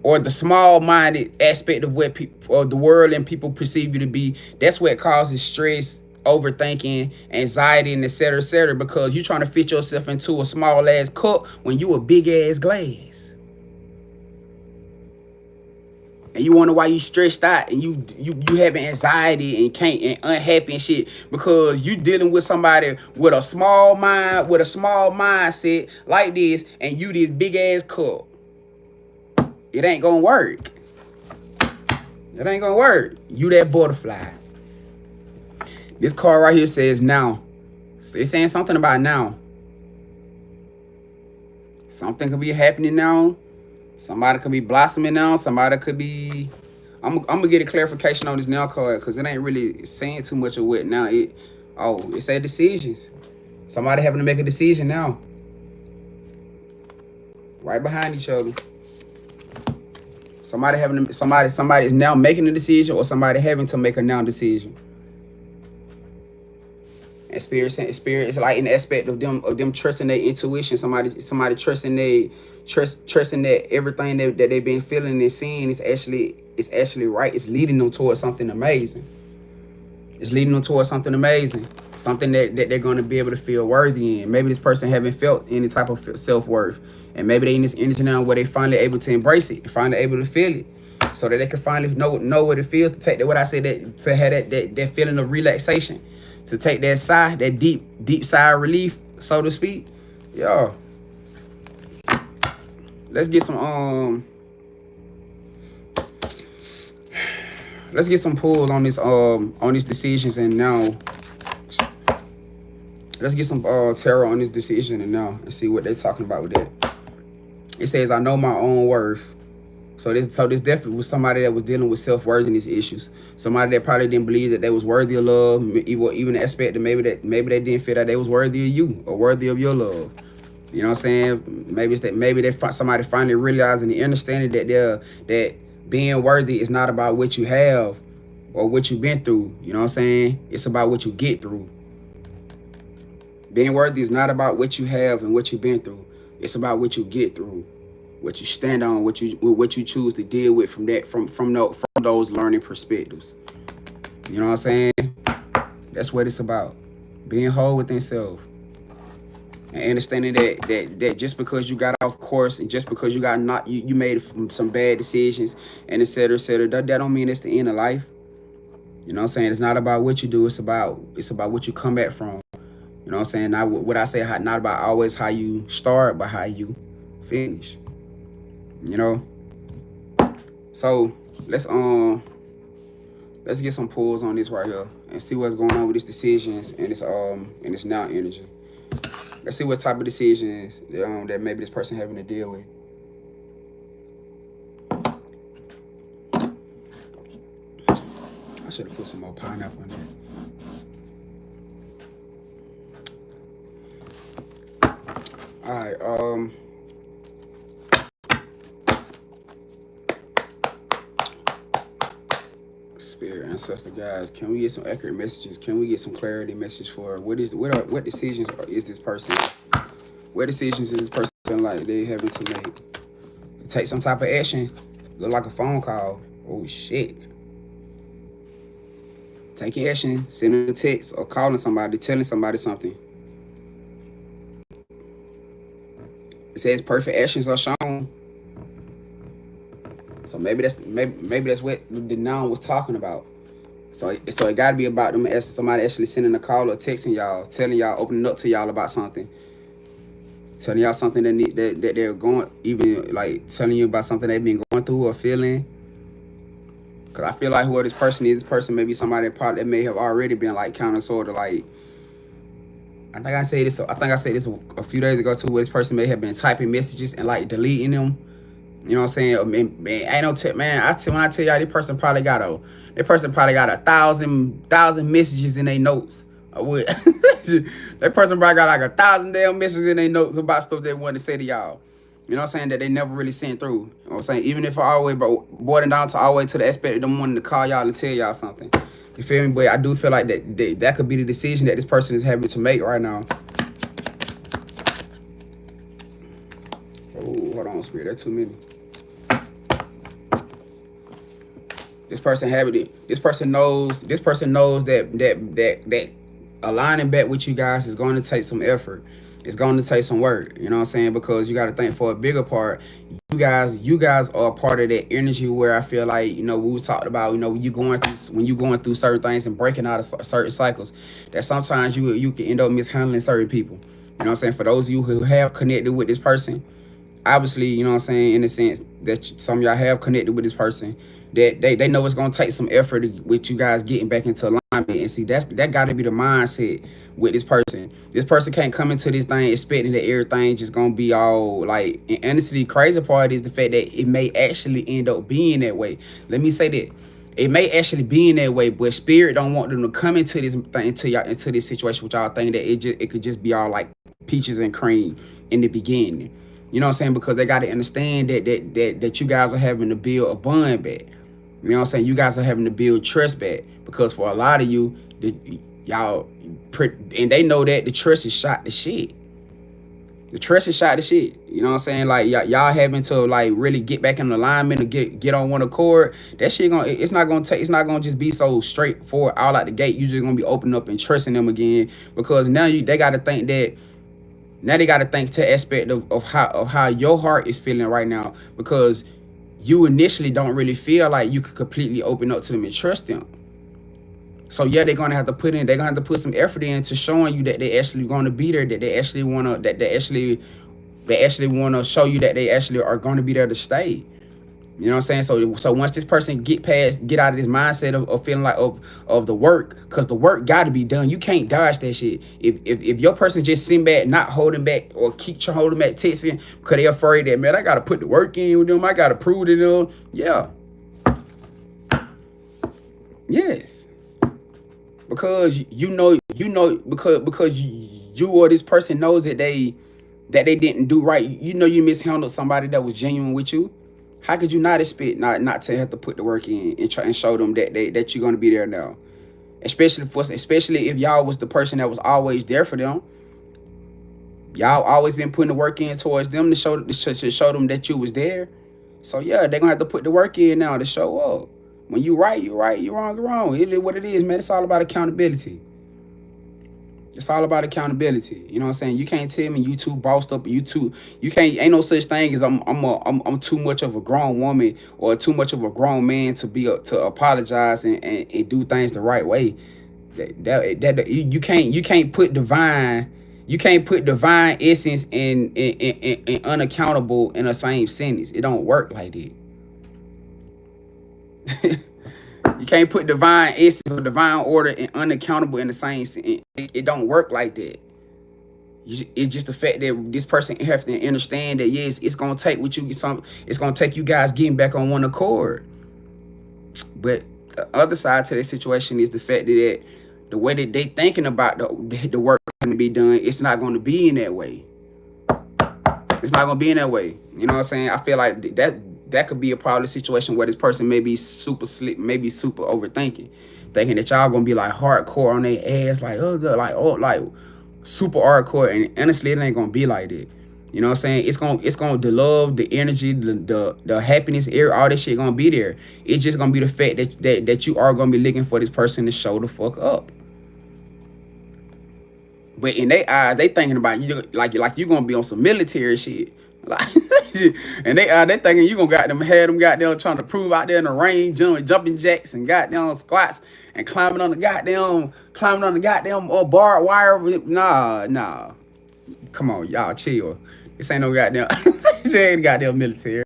or the small-minded aspect of what people or the world and people perceive you to be, that's what causes stress, overthinking, anxiety, and etc., because you're trying to fit yourself into a small ass cup when you a big ass glass. And you wonder why you stressed out and you having anxiety and unhappy and shit, because you dealing with somebody with a small mind, with a small mindset like this, and you this big ass cup. It ain't gonna work. It ain't gonna work. You that butterfly. This card right here says now. It's saying something about now. Something could be happening now. Somebody could be blossoming now. Somebody could be... I'm gonna get a clarification on this now card, because it ain't really saying too much of what now. It said decisions. Somebody having to make a decision now. Right behind each other. Somebody is now making a decision, or somebody having to make a now decision. And spirit is like in the aspect of them trusting their intuition. Somebody trusting that everything that they've been feeling and seeing is actually right. It's leading them towards something amazing. It's leading them towards something amazing, something that they're going to be able to feel worthy in. Maybe this person haven't felt any type of self-worth, and maybe they in this energy now where they finally able to embrace it, finally able to feel it, so that they can finally know what it feels to take that, what I said, that to have that feeling of relaxation, to take that sigh, that deep sigh of relief, so to speak. Yo, let's get some let's get some pulls on these decisions, and now let's get some tarot on this decision, and now let's see what they're talking about with that. It says, I know my own worth. So this definitely was somebody that was dealing with self-worthiness issues. Somebody that probably didn't believe that they was worthy of love, even the aspect that maybe they didn't feel that they was worthy of you or worthy of your love. You know what I'm saying? Maybe it's that somebody finally realizing the understanding that being worthy is not about what you have or what you've been through. You know what I'm saying? It's about what you get through. Being worthy is not about what you have and what you've been through. It's about what you get through, what you stand on, what you choose to deal with from those learning perspectives. You know what I'm saying? That's what it's about. Being whole within self. And understanding that just because you got off course and just because you made some bad decisions and et cetera, that don't mean it's the end of life. You know what I'm saying? It's not about what you do. It's about what you come back from. You know what I'm saying? Not what I say, not about always how you start, but how you finish. You know? So let's get some pulls on this right here and see what's going on with these decisions and this now energy. Let's see what type of decisions that maybe this person having to deal with. I should have put some more pineapple in there. All right, Spirit, ancestor guys, can we get some accurate messages? Can we get some clarity message for what decisions is this person? What decisions is this person like they having to make? To take some type of action. Look like a phone call. Oh shit. Taking action, sending a text or calling somebody, telling somebody something. It says perfect actions are shown. So maybe that's what the noun was talking about. So it got to be about them as somebody actually sending a call or texting y'all, telling y'all, opening up to y'all about something, telling y'all something that they're going, even like telling you about something they've been going through or feeling. Cause I feel like whoever this person may be somebody that may have already been like kind of sort of like. I think I said this a few days ago too, where this person may have been typing messages and like deleting them. You know what I'm saying? Man, ain't no tip, man. When I tell y'all, this person probably got 1,000 messages in their notes. That person probably got like 1,000 damn messages in their notes about stuff they want to say to y'all. You know what I'm saying? That they never really sent through. You know what I'm saying? Even if I always boiling down to all the way to the aspect of them wanting to call y'all and tell y'all something. You feel me? But I do feel like that could be the decision that this person is having to make right now. Oh, hold on, Spirit. That's too many. This person knows that aligning back with you guys is going to take some effort. It's going to take some work. You know what I'm saying? Because you got to think for a bigger part. You guys are a part of that energy where I feel like, we was talking about, when you're going through certain things and breaking out of certain cycles, that sometimes you can end up mishandling certain people. You know what I'm saying? For those of you who have connected with this person, obviously, you know what I'm saying, in the sense that some of y'all have connected with this person, that they know it's going to take some effort with you guys getting back into alignment. And see, that got to be the mindset with this person. This person can't come into this thing expecting that everything just going to be all like, and honestly, the crazy part is the fact that it may actually end up being that way. Let me say that. It may actually be in that way, but spirit don't want them to come into this thing, into this situation with y'all think that it could just be all like peaches and cream in the beginning. You know what I'm saying? Because they got to understand that you guys are having to build a bond back. You know what I'm saying? You guys are having to build trust back. Because for a lot of you, y'all, and they know that the trust is shot to shit. The trust is shot to shit. You know what I'm saying? Like y'all having to like really get back in alignment and get on one accord. That shit it's not gonna just be so straightforward all out the gate. You just gonna be opening up and trusting them again, because now they gotta think that. Now they gotta think to aspect of how your heart is feeling right now, because you initially don't really feel like you could completely open up to them and trust them. So yeah, they're gonna have to put some effort into showing you that they actually gonna be there, that they actually wanna show you that they actually are gonna be there to stay. You know what I'm saying? So once this person get out of this mindset of feeling like of the work, because the work got to be done. You can't dodge that shit. If your person just sitting back, not holding back, or keep holding back texting because they afraid that, man, I got to put the work in with them, I got to prove to them. Yeah. Yes. Because because you or this person knows that they didn't do right. You know you mishandled somebody that was genuine with you. How could you not expect not to have to put the work in and try and show them that you're gonna be there now? Especially if y'all was the person that was always there for them. Y'all always been putting the work in towards them to show them that you was there. So yeah, they're gonna have to put the work in now to show up. When you right, you right. You wrong, you wrong. It is what it is, man. It's all about accountability. It's all about accountability. You know what I'm saying? You can't tell me you too bossed up. You can't. Ain't no such thing as I'm too much of a grown woman or too much of a grown man to apologize and do things the right way. You can't put divine essence and unaccountable in the same sentence. It don't work like that. You can't put divine essence or divine order and unaccountable in the same sentence. It don't work like that. It's just the fact that this person have to understand that yes, it's gonna take it's gonna take you guys getting back on one accord. But the other side to the situation is the fact that the way that they thinking about the work to be done, it's not going to be in that way. It's not going to be in that way. You know what I'm saying? I feel like that could be a probably situation where this person may be super slick, maybe super overthinking, thinking that y'all gonna be like hardcore on their ass, like like super hardcore, and honestly, it ain't gonna be like that. You know what I'm saying? It's gonna the love, the energy, the happiness, all this shit gonna be there. It's just gonna be the fact that you are gonna be looking for this person to show the fuck up. But in their eyes, they thinking about you like you gonna be on some military shit. Like, and they thinking you gonna have them goddamn trying to prove out there in the rain, jumping jacks and goddamn squats and climbing on the goddamn barbed wire. Nah. Come on, y'all chill. This ain't no goddamn this ain't goddamn military.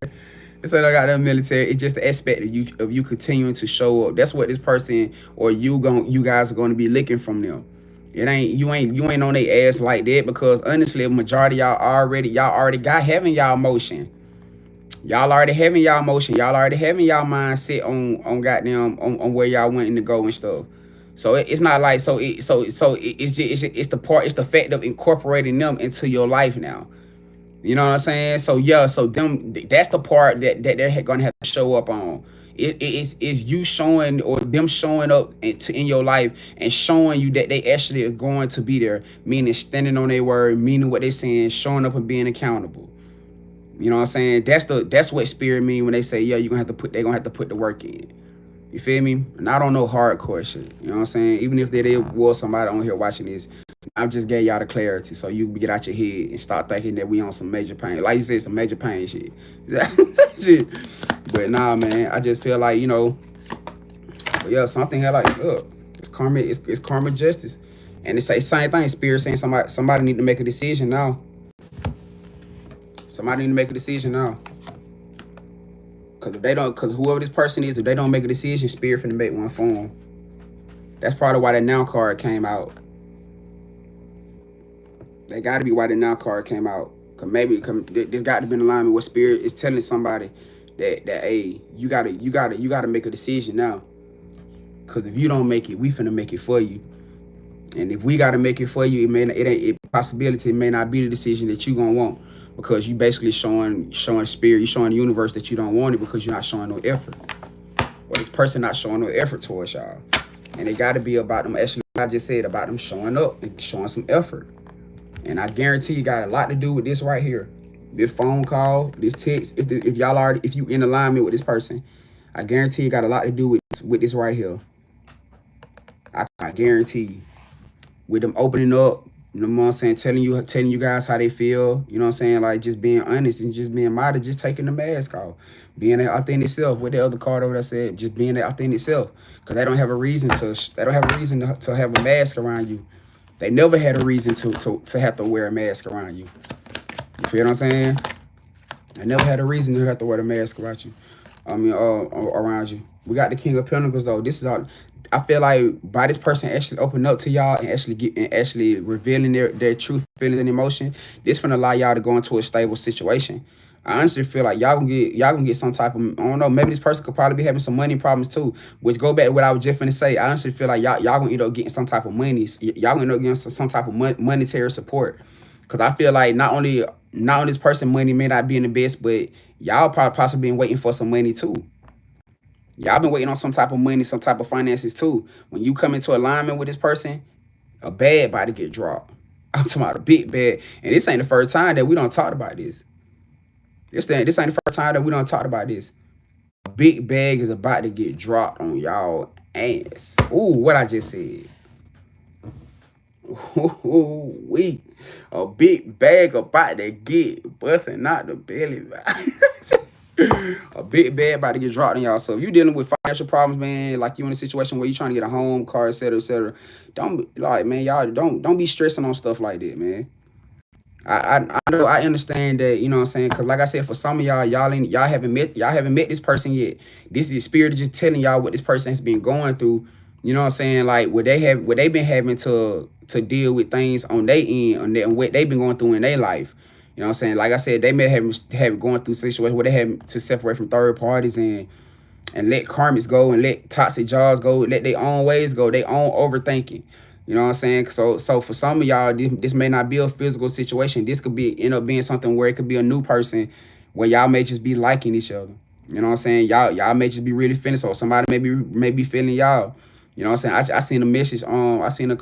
This ain't no goddamn military. It's just the aspect of you continuing to show up. That's what this person or you guys are gonna be looking from them. You ain't on their ass like that, because honestly, a majority y'all already got having y'all motion. Y'all already having y'all motion. Y'all already having y'all mindset on goddamn on where y'all wanting to go and stuff. So it's not like it's the fact of incorporating them into your life now. You know what I'm saying? So yeah, that's the part that they're gonna have to show up on. It's you showing or them showing up in your life and showing you that they actually are going to be there, meaning standing on their word, meaning what they're saying, showing up and being accountable. You know what I'm saying? That's what spirit mean when they say, yeah, they're gonna have to put the work in. You feel me? And I don't know hardcore shit. You know what I'm saying? Even if there was somebody on here watching this, I just gave y'all the clarity so you get out your head and start thinking that we on some major pain. Like you said, some major pain shit. Shit. But nah, man, I just feel like, but yeah, something like, look, it's karma justice. And they say same thing, spirit saying somebody need to make a decision now. Somebody need to make a decision now. Because whoever this person is, if they don't make a decision, spirit finna make one for them. That's probably why that now card came out. That got to be why the now card came out. Cause maybe this got to be in alignment with spirit is telling somebody that hey, you gotta make a decision now. Cause if you don't make it, we finna make it for you. And if we gotta make it for you, it may not be the decision that you gonna want, because you basically showing spirit, you showing the universe that you don't want it because you're not showing no effort. Or this person not showing no effort towards y'all. And it gotta be about them, actually, I just said about them showing up and showing some effort. And I guarantee you got a lot to do with this right here. This phone call, this text, if you in alignment with this person, I guarantee you got a lot to do with this right here. I guarantee you. With them opening up, you know what I'm saying, telling you guys how they feel, you know what I'm saying, like just being honest and just being modest, just taking the mask off, being their authentic self. What the other card over there said, just being their authentic self, because they don't have a reason to have a mask around you. They never had a reason to have to wear a mask around you. You feel what I'm saying? They never had a reason to have to wear a mask around you. Around you. We got the King of Pentacles though. This is all. I feel like by this person actually opening up to y'all and actually revealing their true feelings and emotion, this gonna allow y'all to go into a stable situation. I honestly feel like y'all gonna get some type of, I don't know, maybe this person could probably be having some money problems too, which go back to what I was just finna say. I honestly feel like y'all gonna end up getting some type of money. Y'all gonna end up getting some type of monetary support. Cause I feel like not only this person money may not be in the best, but y'all probably possibly been waiting for some money too. Y'all been waiting on some type of money, some type of finances too. When you come into alignment with this person, a bag about to get dropped. I'm talking about a big bag. And this ain't the first time that we don't talk about this. This ain't the first time that we don't talk about this. A big bag is about to get dropped on y'all ass. Ooh, what I just said. Ooh, a big bag about to get busting out the belly. A big bag about to get dropped on y'all. So if you're dealing with financial problems, man, like you in a situation where you're trying to get a home, car, etc., don't like, man, y'all don't be stressing on stuff like that, man. I know, I understand that, you know what I'm saying, because like I said, for some of y'all haven't met this person yet. This is the spirit just telling y'all what this person has been going through. You know what I'm saying, like what they been having to deal with things on their end, and what they've been going through in their life. You know what I'm saying? Like I said, they may have going through situations where they have to separate from third parties and let karmics go and let toxic jobs go, let their own ways go, their own overthinking. You know what I'm saying? So for some of y'all, this may not be a physical situation. This could end up being something where it could be a new person where y'all may just be liking each other. You know what I'm saying? Y'all may just be really feeling, so somebody may be feeling y'all. You know what I'm saying? I seen a message, I seen a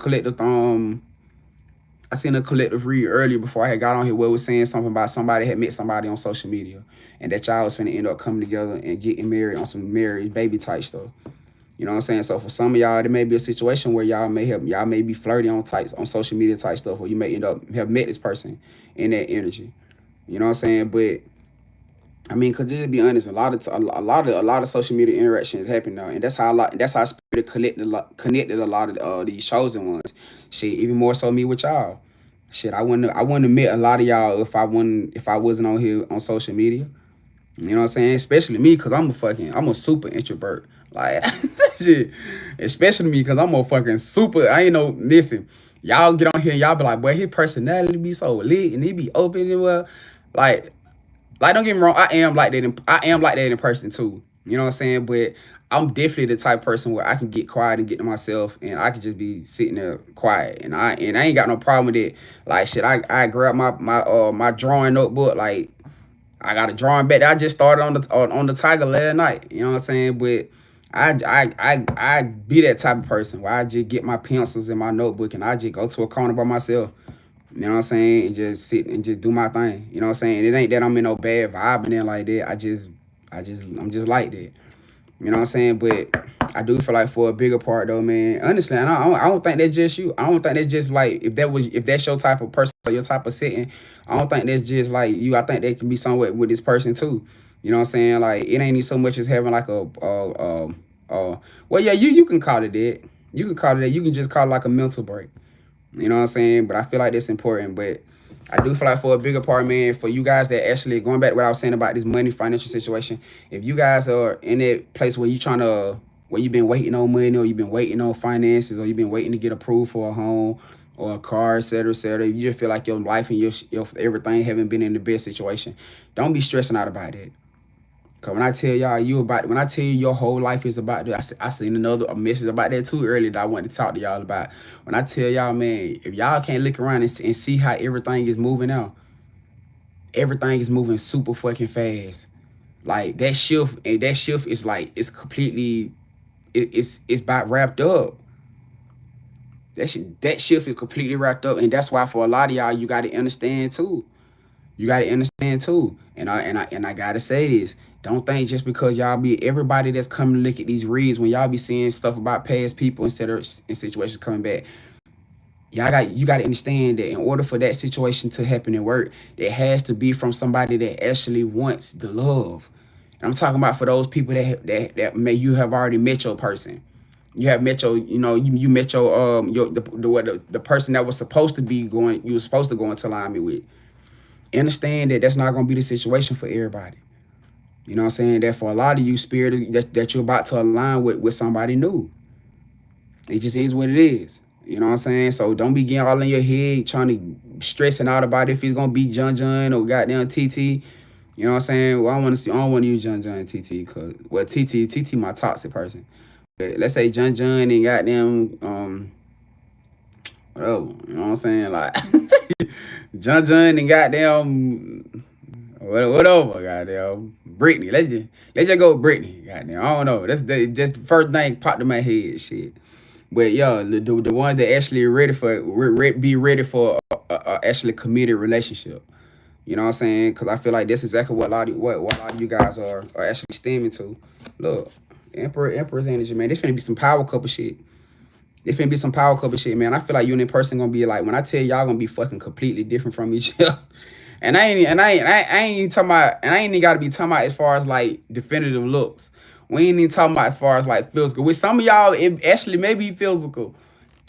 collective read earlier before I had got on here where it was saying something about somebody had met somebody on social media and that y'all was finna end up coming together and getting married on some marriage baby type stuff. You know what I'm saying? So for some of y'all, there may be a situation where y'all may be flirting on social media type stuff, or you may end up have met this person in that energy. You know what I'm saying? But I mean, cause just to be honest, a lot of social media interactions happen now, and that's how Spirit connected a lot of these chosen ones. Shit, even more so me with y'all. Shit, I wouldn't have met a lot of y'all if I wasn't on here on social media. You know what I'm saying? Especially me, cause I'm a super introvert. Like shit. Especially me, cause I'm a fucking super. I ain't no listen. Y'all get on here and y'all be like, boy, his personality be so lit and he be open and well, like don't get me wrong, I am like that in person too. You know what I'm saying? But I'm definitely the type of person where I can get quiet and get to myself, and I can just be sitting there quiet, and I ain't got no problem with it. Like shit, I grab my drawing notebook. Like I got a drawing back that I just started on the tiger last night. You know what I'm saying? But I be that type of person where I just get my pencils and my notebook and I just go to a corner by myself. You know what I'm saying? And just sit and just do my thing. You know what I'm saying? And it ain't that I'm in no bad vibe and then like that. I'm just like that. You know what I'm saying? But I do feel like for a bigger part though, man, honestly, and I don't think that's just you. I don't think that's just like, if that's your type of person or your type of setting, I don't think that's just like you. I think that can be somewhat with this person too. You know what I'm saying? Like it ain't even so much as having like well, yeah, you can call it that. You can call it that. You can just call it like a mental break. You know what I'm saying? But I feel like that's important. But I do feel like for a bigger part, man, for you guys that actually, going back to what I was saying about this money financial situation, if you guys are in that place where you've been waiting on money, or you've been waiting on finances, or you've been waiting to get approved for a home or a car, etc., etc., you just feel like your life and your everything haven't been in the best situation, don't be stressing out about it. Cause when I tell y'all when I tell you your whole life is about that, I seen a message about that too earlier that I wanted to talk to y'all about. When I tell y'all, man, if y'all can't look around and see how everything is moving now, everything is moving super fucking fast. Like that shift is like, it's completely, it's about wrapped up. That shift is completely wrapped up, and that's why for a lot of y'all, you got to understand too. You got to understand too. And I gotta say this. Don't think just because y'all be everybody that's coming to look at these reads when y'all be seeing stuff about past people instead of in situations coming back. You got to understand that in order for that situation to happen and work, it has to be from somebody that actually wants the love. I'm talking about for those people that may you have already met your person. You have met your, you met your the person that was supposed to be going, you were supposed to go into alignment with. Understand that that's not going to be the situation for everybody. You know what I'm saying? That for a lot of you, spirit that you're about to align with somebody new. It just is what it is. You know what I'm saying? So don't be getting all in your head trying to stressing out about if it's gonna be John or goddamn TT. You know what I'm saying? Well, I don't want to use John and TT because TT my toxic person. But let's say John and goddamn whatever. You know what I'm saying? Like John and goddamn whatever, goddamn Brittany. Let's just go with Brittany. Goddamn, I don't know. That's the first thing popped in my head. Shit. But yeah, the one that actually be ready for a actually committed relationship. You know what I'm saying? Because I feel like that's exactly what a lot of you guys are actually stemming to. Look, Emperor's energy, man. This finna be some power couple shit. This finna be some power couple shit, man. I feel like you and that person gonna be like, when I tell y'all gonna be fucking completely different from each other. And I ain't talking about, and I ain't even gotta be talking about as far as like definitive looks. We ain't even talking about as far as like physical. With some of y'all, it actually may be physical.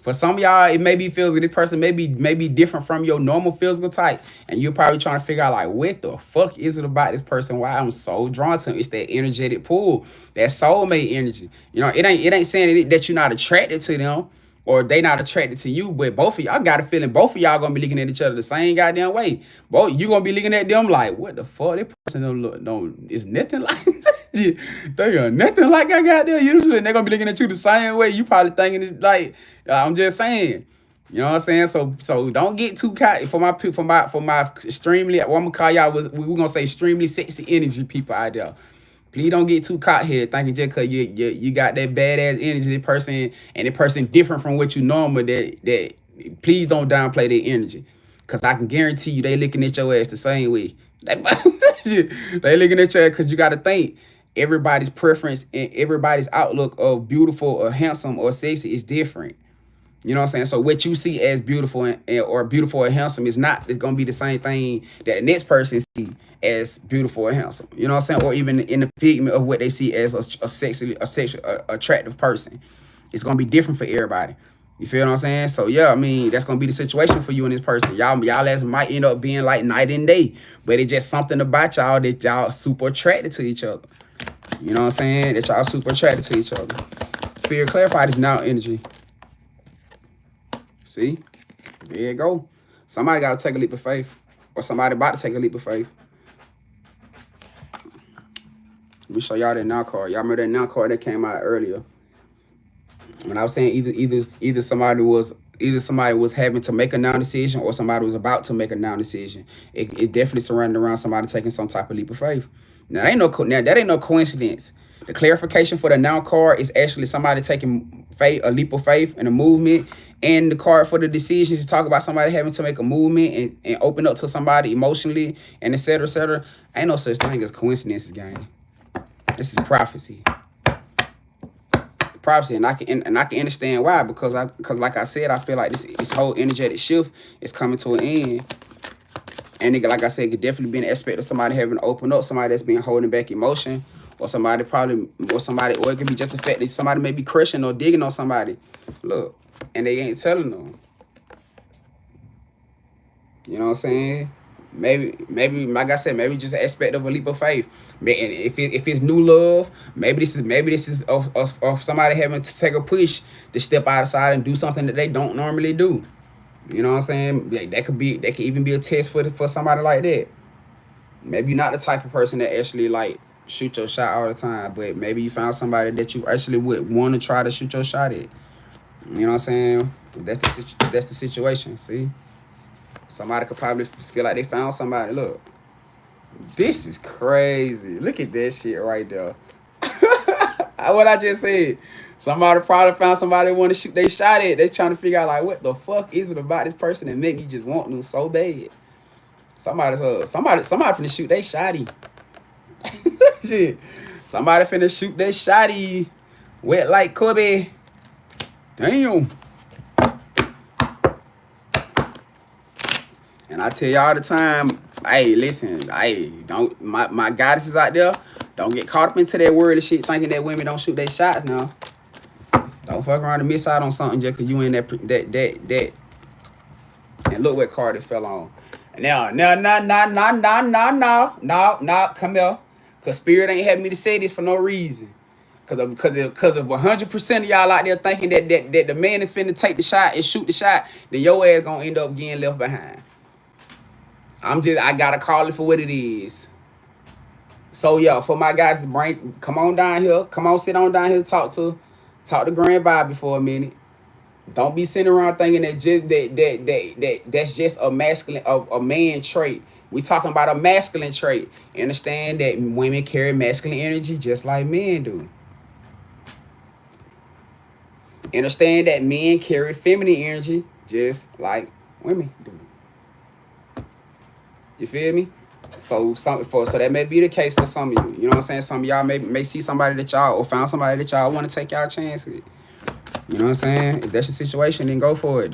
For some of y'all, it may be physical. This person may be different from your normal physical type. And you're probably trying to figure out like, what the fuck is it about this person? Why I'm so drawn to him? It's that energetic pull, that soulmate energy. You know, it ain't saying that you're not attracted to them or they not attracted to you, but both of y'all got a feeling both of y'all gonna be looking at each other the same goddamn way. Both you gonna be looking at them like, what the fuck? This person don't is nothing like they are nothing like I got there. Usually they're gonna be looking at you the same way. You probably thinking it's like, I'm just saying. You know what I'm saying? So don't get too caught for my extremely, what I'm gonna call y'all, we're gonna say extremely sexy energy people out there. Please don't get too caught here thinking just because you got that badass energy, the person different from what you normally that please don't downplay their energy. Cause I can guarantee you they looking at your ass the same way. They looking at you because you gotta think everybody's preference and everybody's outlook of beautiful or handsome or sexy is different. You know what I'm saying? So what you see as beautiful or beautiful or handsome is not going to be the same thing that the next person see as beautiful or handsome. You know what I'm saying? Or even in the figment of what they see as a sexually attractive person. It's going to be different for everybody. You feel what I'm saying? So yeah, I mean, that's going to be the situation for you and this person. Y'all as might end up being like night and day, but it's just something about y'all that y'all super attracted to each other. You know what I'm saying? That y'all super attracted to each other. Spirit clarified is now energy. See? There you go. Somebody got to take a leap of faith. Or somebody about to take a leap of faith. Let me show y'all that now card. Y'all remember that now card that came out earlier? When I was saying either somebody was having to make a now decision or somebody was about to make a now decision. It definitely surrounded around somebody taking some type of leap of faith. Now that ain't no coincidence. The clarification for the now card is actually somebody taking a leap of faith and a movement. And the card for the decisions is talk about somebody having to make a movement and open up to somebody emotionally and et cetera, et cetera. Ain't no such thing as coincidences, gang. This is prophecy. Prophecy, and I can understand why, because like I said, I feel like this whole energetic shift is coming to an end. And it, like I said, it could definitely be an aspect of somebody having to open up, somebody that's been holding back emotion, or or it could be just the fact that somebody may be crushing or digging on somebody. Look, and they ain't telling them. You know what I'm saying? Maybe, like I said, maybe just an aspect of a leap of faith. And if it's new love, maybe this is of somebody having to take a push to step outside and do something that they don't normally do. You know what I'm saying? That could even be a test for somebody like that. Maybe you're not the type of person that actually like shoot your shot all the time, but maybe you found somebody that you actually would want to try to shoot your shot at. You know what I'm saying? That's the situation. See, somebody could probably feel like they found somebody. Look, this is crazy. Look at that shit right there. What I just said. Somebody probably found somebody want to shoot they shot at. They trying to figure out like what the fuck is it about this person that make me just want them so bad. Somebody finna shoot they shotty. Shit. Somebody finna shoot they shotty. Wet like Kobe. Damn. And I tell y'all all the time, hey, listen, hey, don't my goddesses out there, don't get caught up into that worldly shit thinking that women don't shoot their shots now. Don't fuck around and miss out on something just because you in that. And look what card it fell on. Now, come here. Because Spirit ain't having me to say this for no reason. Because of 100% of y'all out there thinking that the man is finna take the shot and shoot the shot, then your ass gonna end up getting left behind. I gotta call it for what it is. So, yeah, for my guys, come on down here. Come on, sit on down here, talk to Grand Vibe for a minute. Don't be sitting around thinking that's just a masculine, a man trait. We talking about a masculine trait. Understand that women carry masculine energy just like men do. Understand that men carry feminine energy just like women do. You feel me? So that may be the case for some of you. You know what I'm saying? Some of y'all may see somebody that y'all or found somebody that y'all want to take y'all chance with. You know what I'm saying? If that's your situation, then go for it.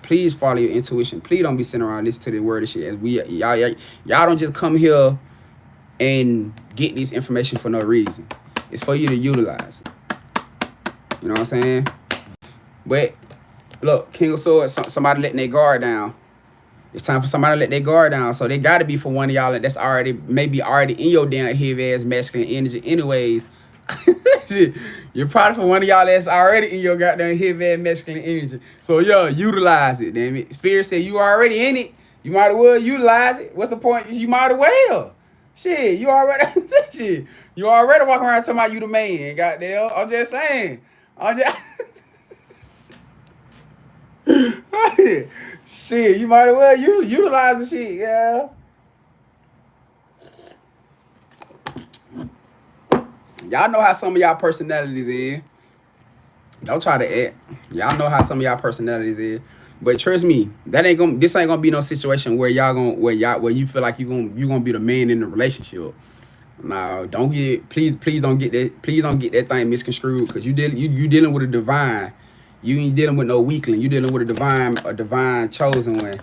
Please follow your intuition. Please don't be sitting around listening to the word of shit. Y'all don't just come here and get this information for no reason. It's for you to utilize it. You know what I'm saying? But look, King of Swords, somebody letting their guard down. It's time for somebody to let their guard down. So they got to be for one of y'all that's maybe already in your damn heavy ass masculine energy anyways. You're probably for one of y'all that's already in your goddamn heavy ass masculine energy. So yeah, utilize it, damn it. Spirit said you already in it. You might as well utilize it. What's the point? You might as well. Shit, you already walking around talking about you the man, goddamn. I'm just saying. Shit, you might as well utilize the shit, yeah. Y'all know how some of y'all personalities is. Don't try to act. Y'all know how some of y'all personalities is. But trust me, this ain't gonna be no situation where where you feel like you gonna be the man in the relationship. Now, please don't get that thing misconstrued, because you dealing with a divine. You ain't dealing with no weakling. You dealing with a divine chosen one.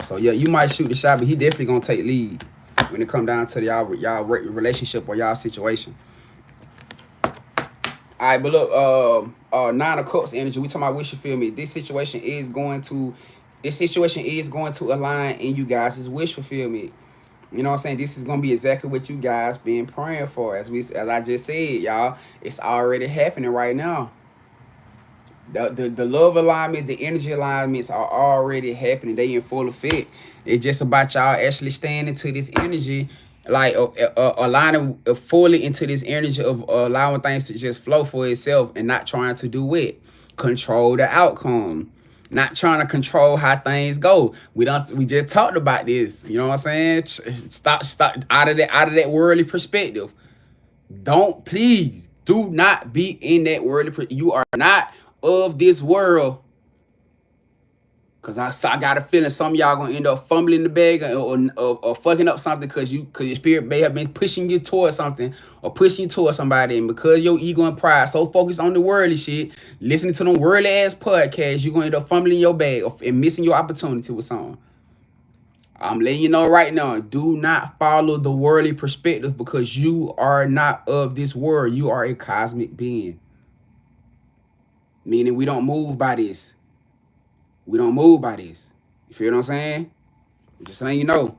So yeah, you might shoot the shot, but he definitely gonna take lead when it come down to y'all relationship or y'all situation. All right, but look, 9 of Cups energy. We talking about wish you feel me. This situation is going to align in you guys' wish fulfillment. You know what I'm saying? This is gonna be exactly what you guys been praying for. As I just said, y'all, it's already happening right now. The love alignment, the energy alignments are already happening. They in full effect. It's just about y'all actually staying into this energy, like aligning fully into this energy of allowing things to just flow for itself and not trying to do it. Control the outcome. Not trying to control how things go. We just talked about this. You know what I'm saying? Stop out of that worldly perspective. Please do not be in that worldly. You are not of this world. Cause I got a feeling some of y'all gonna end up fumbling the bag or fucking up something because your spirit may have been pushing you towards something or pushing you towards somebody, and because your ego and pride so focused on the worldly shit, listening to them worldly ass podcasts, you're gonna end up fumbling your bag and missing your opportunity with something. I'm letting you know right now, do not follow the worldly perspective, because you are not of this world. You are a cosmic being. Meaning we don't move by this. We don't move by this. You feel what I'm saying? I'm just letting you know.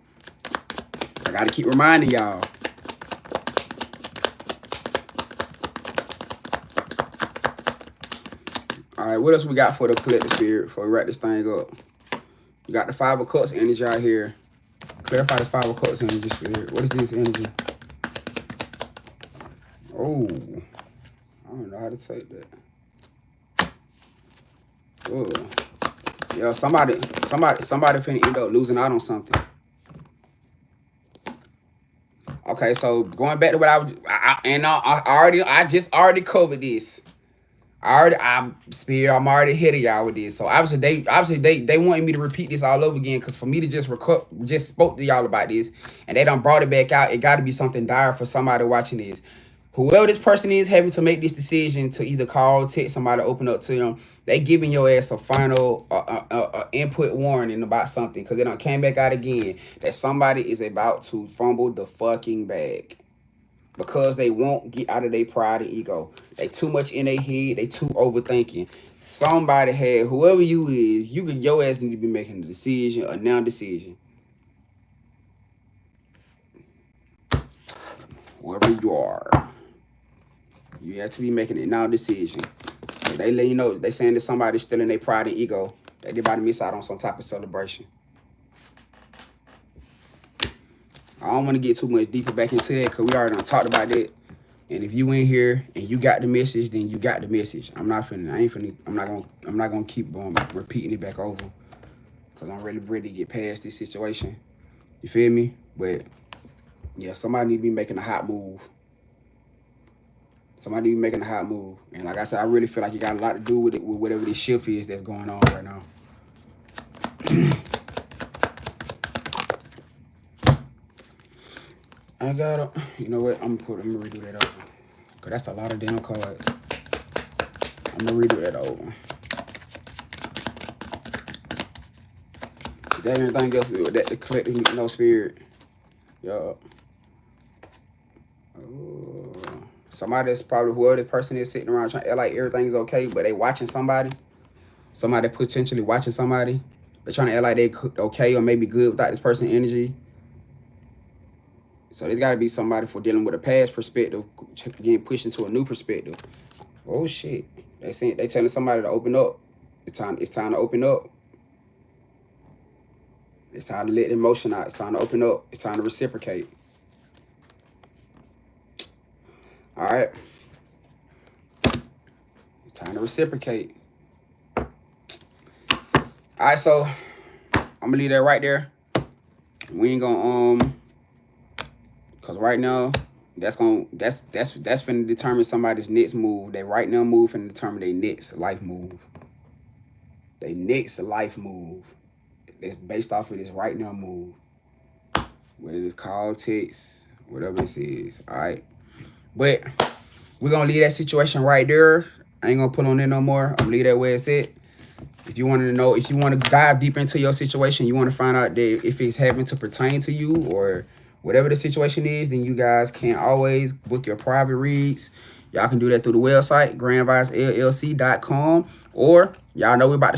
I gotta keep reminding y'all. All right, what else we got for the collective spirit before we wrap this thing up? We got the 5 of Cups energy out here. Clarify this 5 of Cups energy spirit. What is this energy? Oh, I don't know how to take that. Oh. Yo, somebody finna end up losing out on something. Okay, so going back to what I just already covered this. I'm already ahead of y'all with this. So obviously they wanted me to repeat this all over again, because for me to just spoke to y'all about this and they done brought it back out, it got to be something dire for somebody watching this. Whoever this person is having to make this decision to either call, text somebody, open up to them, they giving your ass a final input warning about something, because they done came back out again that somebody is about to fumble the fucking bag. Because they won't get out of their pride and ego. They too much in their head. They too overthinking. Somebody had, whoever you is, your ass need to be making a decision, a now decision. Whoever you are, you have to be making a now decision. They let you know, they saying that somebody's still in their pride and ego. They about to miss out on some type of celebration. I don't want to get too much deeper back into that, because we already done talked about that. And if you in here and you got the message, then you got the message. I'm not gonna keep repeating it back over, because I'm really ready to get past this situation. You feel me? But yeah, somebody need to be making a hot move. Somebody need to be making a hot move. And like I said, I really feel like you got a lot to do with it, with whatever this shift is that's going on right now. I gotta, you know what? I'm gonna redo that over, cause that's a lot of damn cards. I'm gonna redo that over. Is that anything else that the collective no spirit? Yup. Somebody that's probably, whoever this person is, sitting around trying to act like everything's okay, but they watching somebody. Somebody potentially watching somebody. They're trying to act like they okay or maybe good without this person's energy. So there's got to be somebody for dealing with a past perspective, getting pushed into a new perspective. Oh shit! They telling somebody to open up. It's time to open up. It's time to let the emotion out. It's time to open up. It's time to reciprocate. All right. It's time to reciprocate. All right, so I'm gonna leave that right there. We ain't gonna cause right now, that's finna determine somebody's next move. They right now move finna determine their next life move. Their next life move. It's based off of this right now move. Whether it's call, text, whatever this is. Alright. But we're gonna leave that situation right there. I ain't gonna put on it no more. I'm gonna leave that where it's at. If you want to know, if you want to dive deep into your situation, you want to find out that if it's having to pertain to you or whatever the situation is, then you guys can always book your private reads. Y'all can do that through the website, GrandvibesLLC.com, or y'all know we about to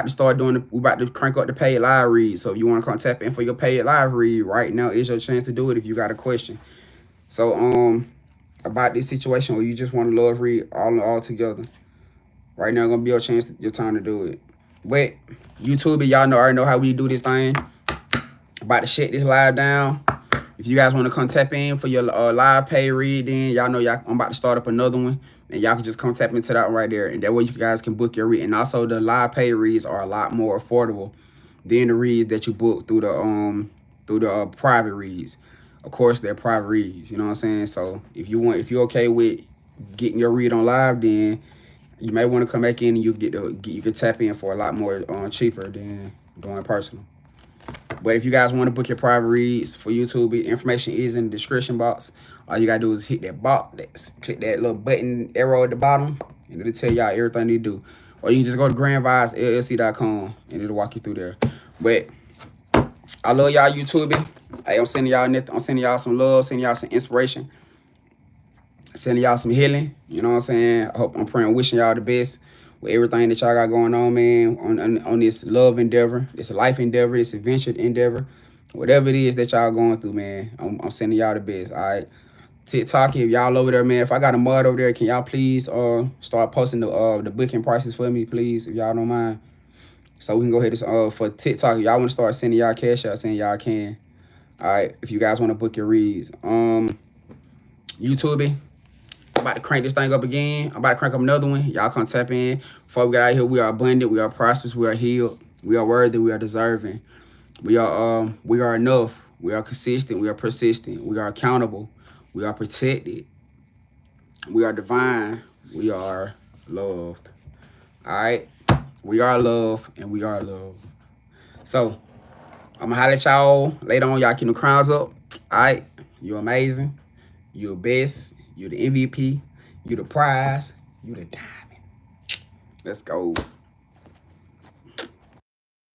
start doing we about to crank up the paid live read. So if you want to come tap in for your paid live read right now, is your chance to do it if you got a question. So about this situation where you just want to love read all together. Right now, gonna be your chance, your time to do it. But YouTube, y'all already know how we do this thing. About to shut this live down. If you guys want to come tap in for your live pay read, then y'all know I'm about to start up another one, and y'all can just come tap into that one right there, and that way you guys can book your read. And also, the live pay reads are a lot more affordable than the reads that you book through the private reads. Of course, they're private reads. You know what I'm saying? So if you're okay with getting your read on live, then you may want to come back in and you can tap in for a lot more cheaper than going personal. But if you guys want to book your private reads for YouTube, information is in the description box. All you gotta do is hit that box, click that little button arrow at the bottom, and it'll tell y'all everything you do. Or you can just go to GrandvibesLLC.com and it'll walk you through there. But I love y'all, YouTube. Hey, I'm sending y'all nothing. I'm sending y'all some love, sending y'all some inspiration, sending y'all some healing. You know what I'm saying? I'm praying, wishing y'all the best with everything that y'all got going on, man, on this love endeavor, this life endeavor, this adventure endeavor, whatever it is that y'all going through, man. I'm sending y'all the best. All right. TikTok, if y'all over there, man, if I got a mud over there, can y'all please start posting the booking prices for me, please, if y'all don't mind. So we can go ahead and for TikTok, if y'all want to start sending y'all cash out, saying y'all can. All right, if you guys want to book your reads. YouTube, I'm about to crank this thing up again. I'm about to crank up another one. Y'all come tap in. Before we get out of here, we are abundant, we are prosperous, we are healed, we are worthy, we are deserving. We are enough, we are consistent, we are persistent, we are accountable, we are protected, We are divine. We are loved. All right. We are love and we are love. So I'm gonna holler at y'all later on. Y'all keep the crowns up. All right. You're amazing. You're best. You're the MVP. You're the prize. You're the diamond. Let's go.